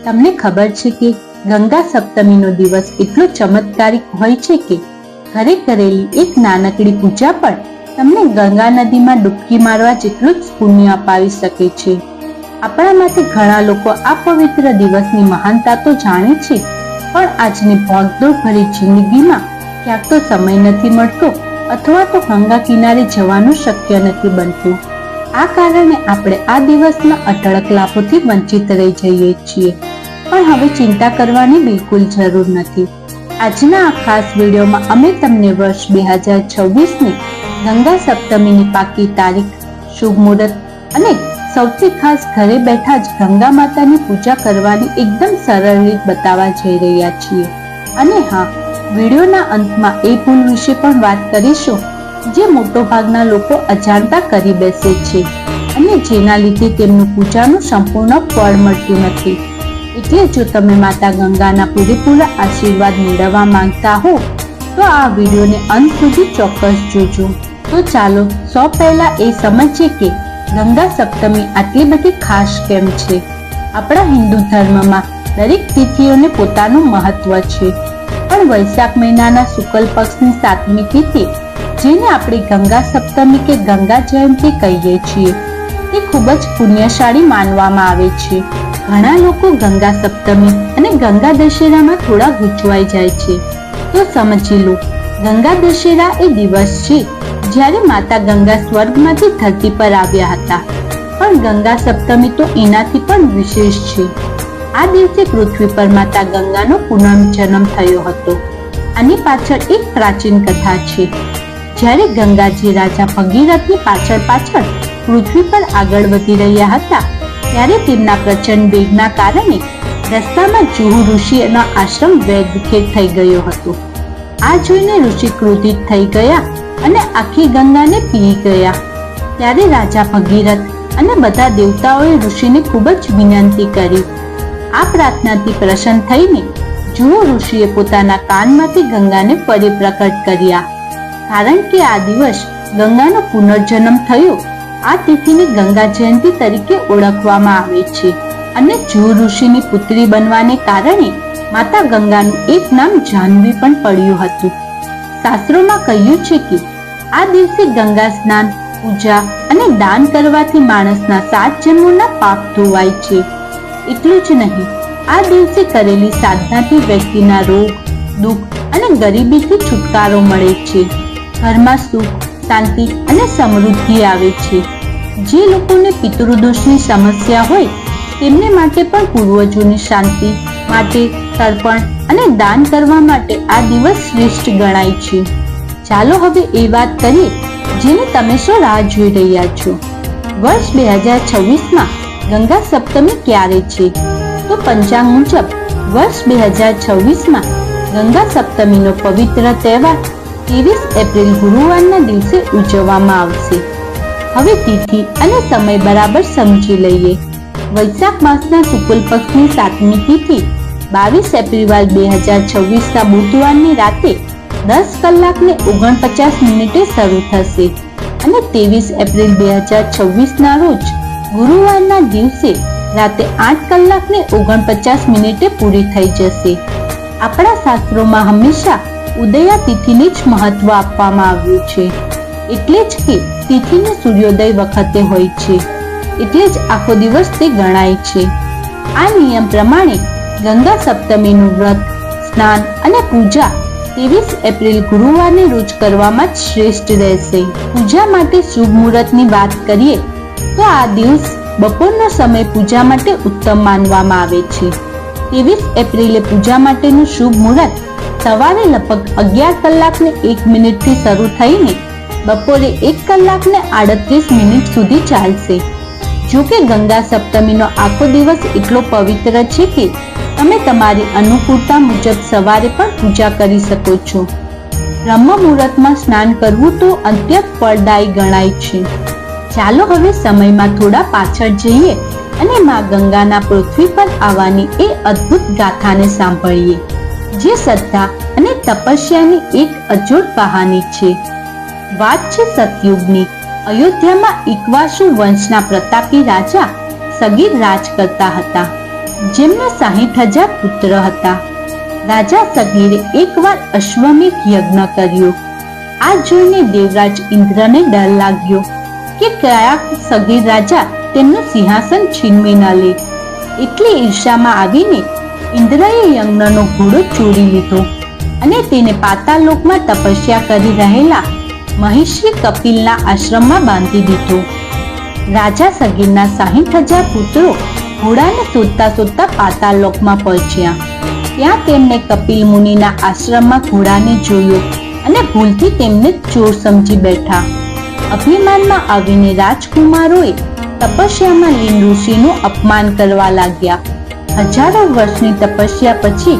તમને ખબર છે કે ગંગા સપ્તમીનો દિવસ એટલો ચમત્કારિક હોય છે કે ઘરે કરેલી એક નાનકડી પૂજા પણ તમને ગંગા નદીમાં ડૂબકી મારવા જેટલું જ પુણ્ય અપાવી શકે છે. આપણામાંથી ઘણા લોકો આ પવિત્ર દિવસની મહાનતા તો જાણે છે, પણ આજની ભાગદોડ ભરી જિંદગીમાં ક્યાંક તો સમય નથી મળતો અથવા તો ગંગા કિનારે જવાનું શક્ય નથી બનતું. આ કારણે આપણે આ દિવસના અઢળક લાભોથી વંચિત રહી જઈએ છીએ. પણ હવે ચિંતા કરવાની બિલકુલ જરૂર નથી. આજના આ ખાસ વિડીયોમાં અમે તમને વર્ષ 2026ની ગંગા સપ્તમીની પાકી તારીખ, શુભ મુહૂર્ત અને સૌથી ખાસ ઘરે બેઠા જ ગંગા માતાની પૂજા કરવાની એકદમ સરળ રીત બતાવવા જઈ રહ્યા છીએ. અને હા, વિડીયોના અંતમાં એ ભૂલ વિશે પણ વાત કરીશું જે મોટો ભાગના લોકો અજાણતા કરી બેસે છે અને જેના લીધે તેમનું પૂજાનું સંપૂર્ણ ફળ મળતું નથી. એટલે જો તમે માતા ગંગાના પૂરેપૂરા આશીર્વાદ મેળવવા માંગતા હો તો આ વિડીયોને અંત સુધી ચોક્કસ જોજો. તો ચાલો સૌ પહેલા એ સમજીએ કે ગંગા સપ્તમી આટલી બધી ખાસ કેમ છે. આપણા હિન્દુ ધર્મમાં દરેક તિથિઓને પોતાનું મહત્વ છે, પણ વૈશાખ મહિનાના શુક્લ પક્ષની 7મી તિથિ, જેને આપણે ગંગા સપ્તમી કે ગંગા જયંતી કહીએ છીએ, તે ખૂબ જ પુણ્યશાળી માનવામાં આવે છે. ઘણા લોકો ગંગા સપ્તમી અને ગંગા દશેરામાં થોડા ગૂંચવાઈ જાય છે. તો સમજી લો, ગંગા દશેરા એ દિવસ છે જ્યારે માતા ગંગા સ્વર્ગમાંથી ધરતી પર આવ્યા હતા, પણ ગંગા સપ્તમી તો એનાથી પણ વિશેષ છે. આ દિવસે પૃથ્વી પર માતા ગંગાનો પુનર્જન્મ થયો હતો. આની પાછળ એક પ્રાચીન કથા છે. જ્યારે ગંગાજી રાજા ભગીરથની પાછળ પૃથ્વી પર આગળ વધી રહ્યા હતા, ત્યારે તેમના પ્રચંડ વેગના કારણે રસ્તામાં જુહુ ઋષિનો આશ્રમ વેદવિખેર થઈ ગયો હતો. આ જોઈને ઋષિ ક્રોધિત થઈ ગયા અને આખી ગંગાને પી ગયા. ત્યારે રાજા ભગીરથ અને બધા દેવતાઓએ ઋષિને ખૂબ જ વિનંતી કરી. આ પ્રાર્થનાથી પ્રસન્ન થઈને જુહુ ઋષિએ પોતાના કાનમાંથી ગંગાને ફરી પ્રકટ કર્યા. કારણ કે આ દિવસ ગંગાનો પુનર્જન્મ થયો, આ તિથિને ગંગા જયંતી તરીકે ઓળખવામાં આવે છે. અને જુહુ ઋષિની પુત્રી બનવાને કારણે માતા ગંગાનું એક નામ જાહ્નવી પણ પડ્યું હતું. શાસ્ત્રોમાં કહ્યું છે કે આ દિવસે ગંગા સ્નાન, પૂજા અને દાન કરવાથી માણસના 7 જન્મોના પાપ ધોવાય છે. એટલું જ નહીં, આ દિવસે કરેલી સાધનાથી વ્યક્તિના રોગ, દુઃખ અને ગરીબીથી છુટકારો મળે છે. ઘરમાં સુખ, શાંતિ અને સમૃદ્ધિ આવે છે. જે લોકોને પિતૃદોષની સમસ્યા હોય તેમને માટે પણ પૂર્વજોની શાંતિ માટે તર્પણ અને દાન કરવા માટે આ દિવસ શ્રેષ્ઠ ગણાય છે. ચાલો હવે એ વાત કરીએ જેને તમે સૌ રાહ જોઈ રહ્યા છો. વર્ષ 2026માં ગંગા સપ્તમી ક્યારે છે? તો પંચાંગ મુજબ વર્ષ 2026માં ગંગા સપ્તમીનો પવિત્ર તહેવાર 23 એપ્રિલ ગુરુવારના દિવસે ઉજવવામાં આવશે. હવે તિથિ અને સમય બરાબર સમજી લઈએ. વૈશાખ માસના શુક્લ પક્ષની 7મી તિથિ 22 એપ્રિલ 2026ના બુધવારની રાતે 10:49 શરૂ થશે અને 23 એપ્રિલ 2026ના રોજ ગુરુવારના દિવસે રાતે 8:49 પૂરી થઈ જશે. આપણા શાસ્ત્રોમાં હંમેશા ઉદયા તિથિને જ મહત્વ આપવામાં આવ્યું છે. એટલે જ કે તિથિને સૂર્યોદય વખતે હોય છે, એટલે જ આખો દિવસ તે ગણાય છે. આ નિયમ પ્રમાણે ગંગા સપ્તમીનું વ્રત, સ્નાન અને પૂજા 23 એપ્રિલ ગુરુવારને રોજ કરવામાં જ શ્રેષ્ઠ રહેશે. પૂજા માટે શુભ મુહૂર્તની વાત કરીએ તો આ દિવસ બપોરનો સમય પૂજા માટે ઉત્તમ માનવામાં આવે છે. 23 એપ્રિલે પૂજા માટેનું શુભ મુહૂર્ત સવારે લગભગ 11:01 થી શરૂ થઈને બપોરે 1:38 સુધી ચાલશે. જો કે ગંગા સપ્તમીનો આખો દિવસ એટલો પવિત્ર છે કે તમે તમારી અનુકૂળતા મુજબ સવારે પણ પૂજા કરી શકો છો. બ્રહ્મ મુહૂર્તમાં સ્નાન કરવું તો અત્યંત ફળદાયી ગણાય છે. ચાલો હવે સમયમાં થોડા પાછળ જઈએ અને માં ગંગાના પૃથ્વી પર આવવાની એ અદ્ભુત ગાથાને સાંભળીએ, જે શ્રદ્ધા અને તપસ્યાની એક અજોડ કહાની છે. વાત છે સતયુગની. અયોધ્યામાં ઇક્ષ્વાકુ વંશના પ્રતાપી રાજા સગીર રાજ કરતા હતા. જેમને 60,000 પુત્ર હતા. રાજા સગીરે એકવાર અશ્વમેઘ યજ્ઞ કર્યો. આ જોઈને દેવરાજ ઇન્દ્રને ડર લાગ્યો કે કયા સગીર રાજા તેમનું સિંહાસન છીનવી ન લે. એટલી ઈર્ષામાં આવીને ઇન્દ્રએ યજ્ઞનો ઘોડો ચોરી લીધો અને તેને પાતાળ લોકમાં તપસ્યા કરી રહેલા મહિષી કપિલના આશ્રમમાં બાંધી દીધો. રાજા સગીરના 60,000 પુત્રો ઘોડાને શોધતા શોધતા પાતાળ લોકમાં પહોંચ્યા. ત્યાં તેમને કપિલ મુનિના આશ્રમમાં ઘોડાને જોયો અને ભૂલથી તેમને ચોર સમજી બેઠા. અભિમાનમાં આવીને રાજકુમારોએ તપસ્યામાં લીન ઋષિનું અપમાન કરવા લાગ્યા. હજારો વર્ષની તપસ્યા પછી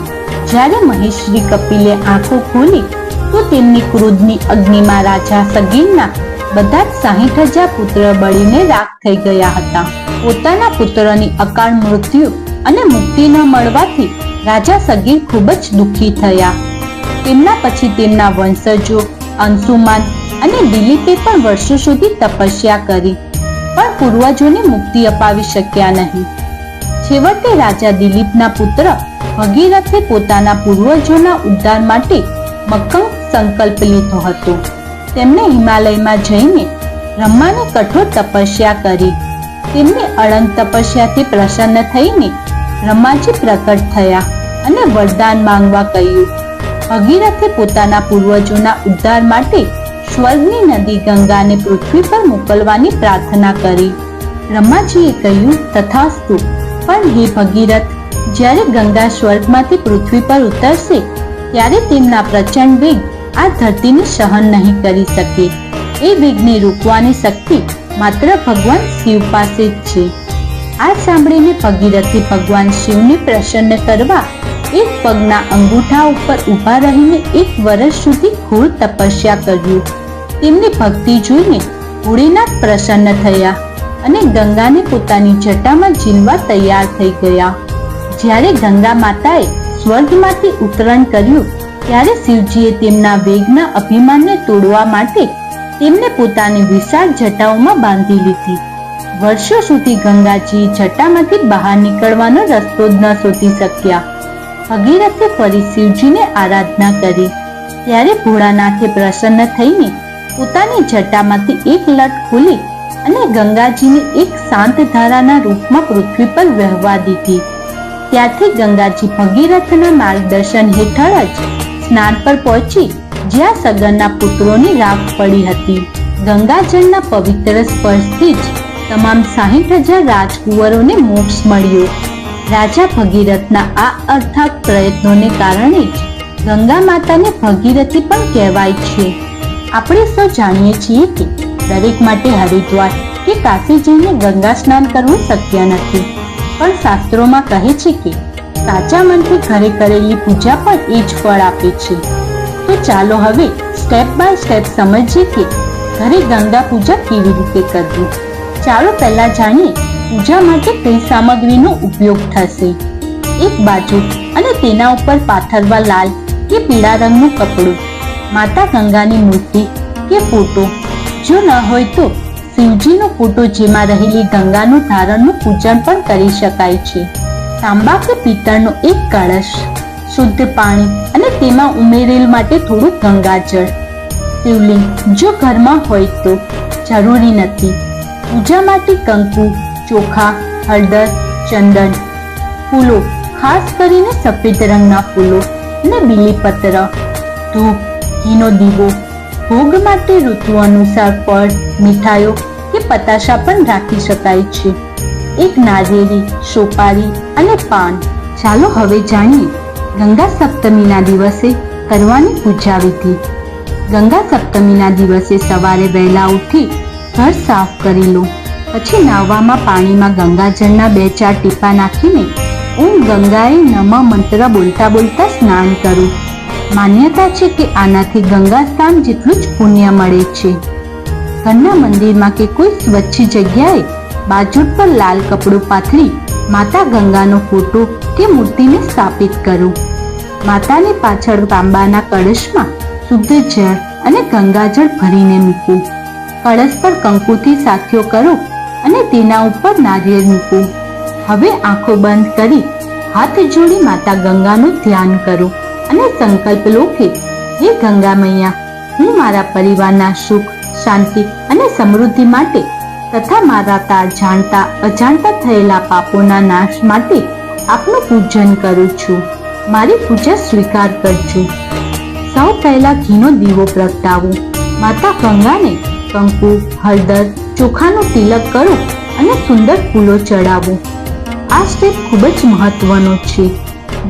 જ્યારે મહેશ્રી કપિલે આંખો ખોલી તો તેમની ક્રોધની અગ્નિમાં રાજા સગીરના બધા જ 60,000 પુત્ર બળીને રાખ થઈ ગયા હતા. પોતાના પુત્રની અકાળ મૃત્યુ અને મુક્તિ ન મળવાથી રાજા સગીર ખૂબ જ દુઃખી થયા. તેમના પછી તેમના વંશજો અંશુમાન અને દિલીપે પણ વર્ષો સુધી તપસ્યા કરી, પણ પૂર્વજોને મુક્તિ અપાવી શક્યા નહીં. છેવટે રાજા દિલીપના પુત્ર ભગીરથે પોતાના પૂર્વજોના ઉદ્ધાર માટે મક્કમ સંકલ્પ લીધો હતો. તેમણે હિમાલયમાં જઈને બ્રહ્માની કઠોર તપસ્યા કરી. તેમની અળંગ તપસ્યાથી પ્રસન્ન થઈને બ્રહ્માજી પ્રકટ થયા અને વરદાન માંગવા કહ્યું. ભગીરથે પોતાના પૂર્વજોના ઉદ્ધાર માટે સ્વર્ગની નદી ગંગાને પૃથ્વી પર મોકલવાની પ્રાર્થના કરી. બ્રહ્માજીએ કહ્યું, તથાસ્તુ. પણ હે ભગીરથ, જ્યારે ગંગા સ્વર્ગમાંથી પૃથ્વી પર ઉતરશે ત્યારે તેમના પ્રચંડ વેગ આ ધરતીને સહન નહીં કરી શકે. એ વેગને રોકવાની શક્તિ માત્ર ભગવાન શિવ પાસે જ છે. આ સાંભળીને ભગીરથે ભગવાન શિવને પ્રસન્ન કરવા એક પગના અંગૂઠા ઉપર ઊભા રહીને 1 વર્ષ સુધી ઘોર તપસ્યા કર્યું. તેમની ભક્તિ જોઈને ભોળેનાથ પ્રસન્ન થયા અને ગંગાને પોતાની જટામાં ઝીલવા તૈયાર થઈ ગયા. જ્યારે ગંગા માતાએ સ્વર્ગમાંથી ઉતરણ કર્યું ત્યારે શિવજીએ તેમના વેગના અભિમાનને તોડવા માટે તેમને પોતાની વિશાળ જટાઓમાં બાંધી લીધી. વર્ષો સુધી ગંગાજી જટામાંથી બહાર નીકળવાનો રસ્તો જ ન શોધી શક્યા. ભગીરથે ફરી શિવજીને આરાધના કરી. ત્યારે ભોળાનાથે પ્રસન્ન થઈને પોતાની જટામાંથી એક લટ ખોલી અને ગંગાજીને એક શાંત ધારાના રૂપમાં પૃથ્વી પર વહેવા દીધી. ત્યારથી ગંગાજી ભગીરથના માર્ગદર્શન હેઠળ જ સ્નાન પર પહોંચી જ્યાં સગરના પુત્રોની રાખ પડી હતી. ગંગાજળના પવિત્ર સ્પર્શથી જ તમામ 60,000 રાજકુંવરોને મોક્ષ મળ્યો. રાજા ભગીરથના આ અથાગ પ્રયત્નોને કારણે જ ગંગા માતાને ભગીરથી પણ કહેવાય છે. આપણે સૌ જાણીએ છીએ કે દરેક માટે હરિદ્વાર કે કાશી જઈને ગંગા સ્નાન કરવું શક્ય નથી, પણ શાસ્ત્રોમાં કહે છે કે સાચા મનથી ઘરે કરેલી પૂજા પણ એ જ ફળ આપે છે. તો ચાલો હવે સ્ટેપ બાય સ્ટેપ સમજીએ કે ઘરે ગંગા પૂજા કેવી રીતે કરવી. ચાલો પહેલા જાણીએ પૂજા માટે કઈ સામગ્રીનો ઉપયોગ થશે. એક બાજુ અને તેના ઉપર પાથરવા લાલ કે પીળા રંગનું કપડું, માતા ગંગાની મૂર્તિ કે ફોટો, જો ન હોય તો શિવજીનો ફોટો જેમાં રહેલી ગંગાનું ધારણનું પૂજન પણ કરી શકાય છે. તાંબા કે પિત્તળનો એક કળશ, શુદ્ધ પાણી અને તેમાં ઉમેરેલ માટે થોડું ગંગાજળ. શિવલિંગ જો ઘરમાં હોય તો, જરૂરી નથી. પૂજા માટે કંકુ, ચોખા, હળદર, ચંદન, ફૂલો, ખાસ કરીને સફેદ રંગના ફૂલો અને બીલીપત્ર, ધૂપ, ઘીનો દીવો. ભોગ માટે ઋતુ અનુસાર ફળ, મીઠાઈઓ કે પતાશા પણ રાખી શકાય છે. એક નારિયેળી, સોપારી અને પાન. ચાલો હવે જાણીએ ગંગા સપ્તમીના દિવસે કરવાની પૂજા વિધિ. ગંગા સપ્તમીના દિવસે સવારે વહેલા ઉઠી ઘર સાફ કરી લો. પછી નાહવામાં પાણીમાં ગંગાજળના 2-4 ટીપા નાખીને ઓમ ગંગાએ નમઃ મંત્ર બોલતા બોલતા સ્નાન કરો. માન્યતા છે કે આનાથી ગંગા સ્નાન જેટલું જ પુણ્ય મળે છે. ઘરના મંદિરમાં કે કોઈ સ્વચ્છ જગ્યાએ બાજોટ પર લાલ કપડું પાથરી માતા ગંગાનો ફોટો કે મૂર્તિને સ્થાપિત કરો. માતાની પાછળ તાંબાના કળશમાં શુદ્ધ જળ અને ગંગાજળ ભરીને મૂકો. કળશ પર કંકુથી સાથિયો કરો અને તેના ઉપર નારિયેળ મૂકો. હવે આંખો બંધ કરી હાથ જોડી માતા ગંગાનું ધ્યાન કરો અને સંકલ્પ લો કે હે ગંગા મૈયા, હું મારા પરિવારના સુખ, શાંતિ અને સમૃદ્ધિ માટે તથા મારા જાણતા અજાણતા થયેલા પાપોના નાશ માટે આપનું પૂજન કરું છું. મારી પૂજા સ્વીકાર કરજો. સૌ પહેલા ઘીનો દીવો પ્રગટાવો. માતા ગંગાને કંકુ, હળદર, ચોખાનું તિલક કરો અને સુંદર ફૂલો ચડાવો. આ સ્ટેપ ખૂબ જ મહત્વનો છે.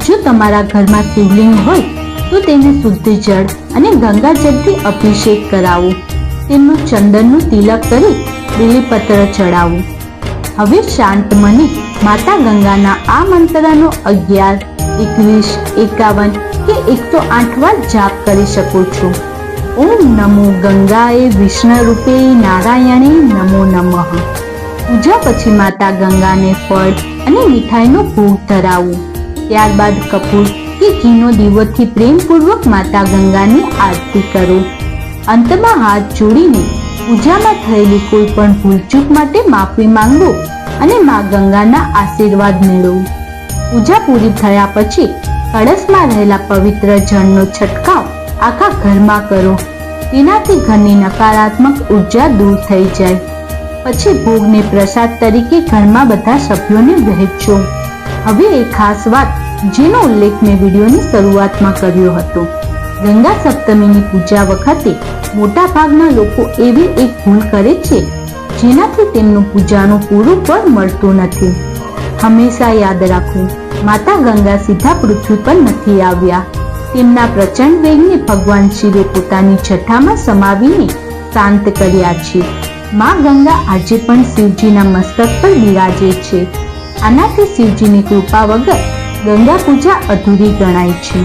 જો તમારા ઘરમાં શિવલિંગ હોય તો તેને શુદ્ધ જળ અને ગંગાજળથી અભિષેક કરાવો. તેમનું ચંદનનું તિલક કરી બીલીપત્ર ચડાવો. હવે શાંત મને માતા ગંગાના આ મંત્રનો 11, 21, 51 કે 108 વાર જાપ કરી શકો છો. ઓમ નમો ગંગાએ વિષ્ણુ રૂપે નારાયણે નમો નમઃ. પૂજા પછી માતા ગંગાને ફળ અને મીઠાઈનો ભોગ ધરાવો. ત્યારબાદ કપૂર કે ઘીનો દીવોથી પ્રેમપૂર્વક માતા ગંગાની આરતી કરો. અંતમાં હાથ જોડીને પૂજામાં થયેલી કોઈ પણ ભૂલચૂક માટે માફી માંગો અને મા ગંગાના આશીર્વાદ મેળવો. પૂજા પૂરી થયા પછી કળશમાં રહેલા પવિત્ર જળનો છંટકાવ આખા ઘરમાં કરો. તેનાથી ઘરની નકારાત્મક ઉર્જા દૂર થઈ જાય. પછી ભોગને પ્રસાદ તરીકે ઘરમાં બધા સભ્યોને વહેંચો. હવે એક ખાસ વાત જેનો ઉલ્લેખ મેં વિડીયોની શરૂઆતમાં કર્યો હતો. ગંગા સપ્તમીની પૂજા વખતે મોટા ભાગના લોકો એવી એક ભૂલ કરે છે જેનાથી તેમનું પૂજાનું પૂરું ફળ મળતું નથી. હંમેશા યાદ રાખો, માતા ગંગા સીધા પૃથ્વી પર નથી આવ્યા. તેમના પ્રચંડ વેગને ભગવાન શિવે પોતાની જટામાં સમાવીને શાંત કર્યા છે. મા ગંગા આજે પણ શિવજીના મસ્તક પર બિરાજે છે. આનાથી શિવજીની કૃપા વગર ગંગા પૂજા અધૂરી ગણાય છે.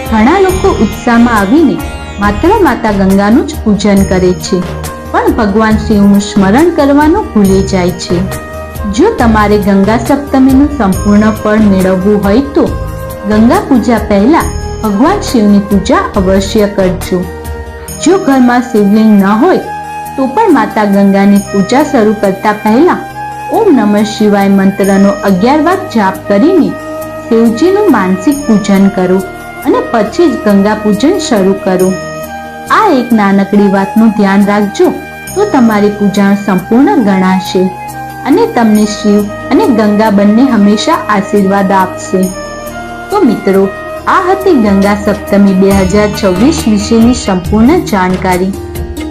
ઘણા લોકો ઉત્સાહમાં આવીને માત્ર માતા ગંગાનું જ પૂજન કરે છે, પણ ભગવાન શિવનું સ્મરણ કરવાનું ભૂલી જાય છે. જો તમારે ગંગા સપ્તમીનું સંપૂર્ણ ફળ મેળવવું હોય તો ગંગા પૂજા પહેલા ભગવાન શિવની પૂજા અવશ્ય કરજો. જો ઘરમાં શિવલિંગ ન હોય તો પણ માતા ગંગાની પૂજા શરૂ કરતા પહેલા ઓમ નમઃ શિવાય મંત્રનો 11 વાર જાપ કરીને શિવજીનું માનસિક પૂજન કરો અને પછી જ ગંગા પૂજન શરૂ કરો. આ એક નાનકડી વાતનું ધ્યાન રાખજો તો તમારી પૂજા સંપૂર્ણ ગણાશે અને તમને શિવ અને ગંગા બંને હંમેશા આશીર્વાદ આપશે. તો મિત્રો, આ હતી ગંગા સપ્તમી 2024 વિશેની સંપૂર્ણ જાણકારી.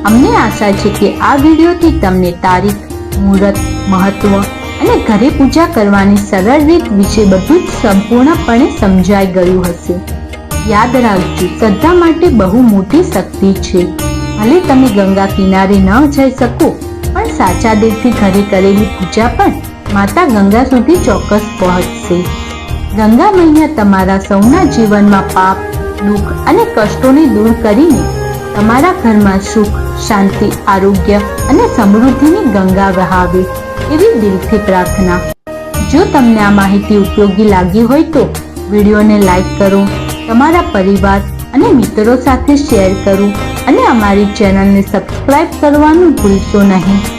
અમને આશા છે કે આ વિડીયોથી તમને તારીખ, મુહૂર્ત, મહત્વ અને ઘરે પૂજા કરવાની સરળ રીત વિશે બધું જ સંપૂર્ણપણે સમજાઈ ગયું હશે. યાદ રાખજો, શ્રદ્ધા માટે બહુ મોટી શક્તિ છે. ભલે તમે ગંગા કિનારે ન જઈ શકો, પણ સાચા દિલથી ઘરે કરેલી પૂજા પણ માતા ગંગા સુધી ચોક્કસ પહોંચશે. ગંગા મૈયા તમારા સૌના જીવનમાં પાપ, દુઃખ અને કષ્ટોને દૂર કરીને તમારા ઘરમાં સુખ, શાંતિ, આરોગ્ય અને સમૃદ્ધિની ગંગા વહાવે એવી દિલથી પ્રાર્થના. જો તમને આ માહિતી ઉપયોગી લાગી હોય તો વિડીયોને લાઈક કરો, તમારા પરિવાર અને મિત્રો સાથે શેર કરો અને અમારી ચેનલને સબસ્ક્રાઇબ કરવાનું ભૂલશો નહીં.